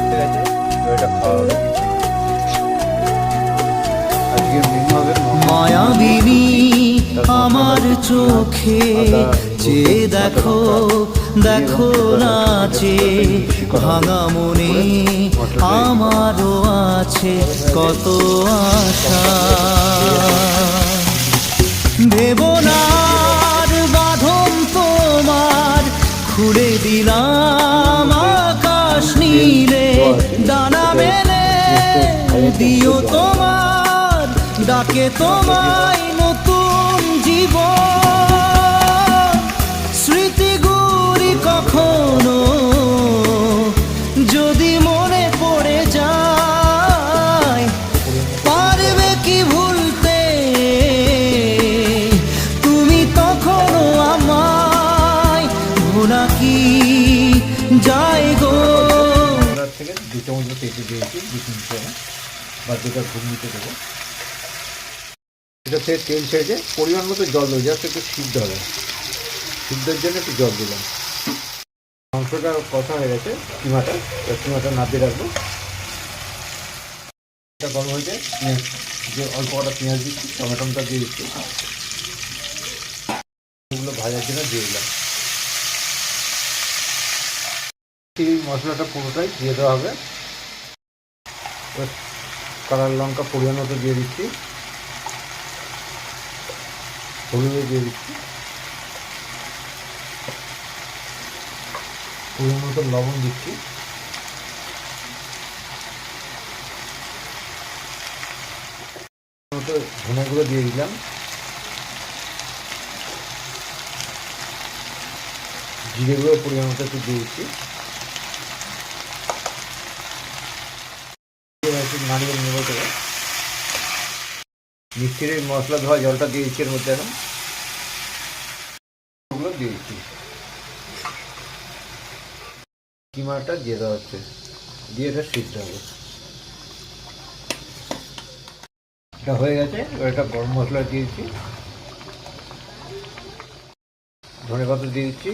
ঠিক আছে, তো এটা খাওয়া হবে। আজকে মেনু হবে মায়াবিনী আমার চোখে চেয়ে দেখো, দেখো নাচে ভাঙা মনে আমারও আছে কত আশা। দেবনার বাঁধন তোমার খুলে দিলাম আকাশ নীলে, ডানা মেলে দিও তোমার ডাকে তোমায় নতুন জীবন। স্মৃতিগুলি কখনো যদি মনে পড়ে যায়, পারবে কি ভুলতে তুমি তখনও আমায়, ভোলা কি যায় গো। থেকে 2 চামচ তেঁতুল দিয়েছি, 2 চামচ বা দুটো ঘুগনিতে দেবো। এটা থেকে তেল ছেড়েছে, পরিমাণ মতো জল দেবো, জাস্ট একটু সিদ্ধ হবে, সিদ্ধের জন্য একটু জল দিলাম। মাংসটা কষা হয়ে গেছে, কিমাটা নাবিয়ে রাখবো। এটা গরম হয়েছে, পেঁয়াজ যে অল্প কটা পেঁয়াজ দিচ্ছি, টমেটোটা দিয়ে দিচ্ছি, এগুলো ভাজার জন্য দিয়ে দিলাম। এই মশলাটা পুরোটাই দিয়ে দেওয়া হবে। কাঁচা লঙ্কা পরিমাণ মতো দিয়ে দিচ্ছি, হলুদ দিয়ে দিচ্ছি, পরিমাণ মতো লবণ দিচ্ছি, মতো ধনে গুঁড়ো দিয়ে দিলাম, জিরে গুঁড়ো পরিমাণ মতো একটু দিয়ে দিচ্ছি, নারিয়েল নেবো থেকে মিষ্টির মশলা ধোয়া জলটা দিয়ে দিচ্ছি এর মধ্যে, এখন ওগুলো দিয়ে দিচ্ছি, কিমাটা দিয়ে দেওয়া হচ্ছে, দিয়ে এটা সিদ্ধ হবে। এটা হয়ে গেছে, এবার এটা গরম মশলা দিয়েছি, ধনে পাতা দিয়ে দিচ্ছি,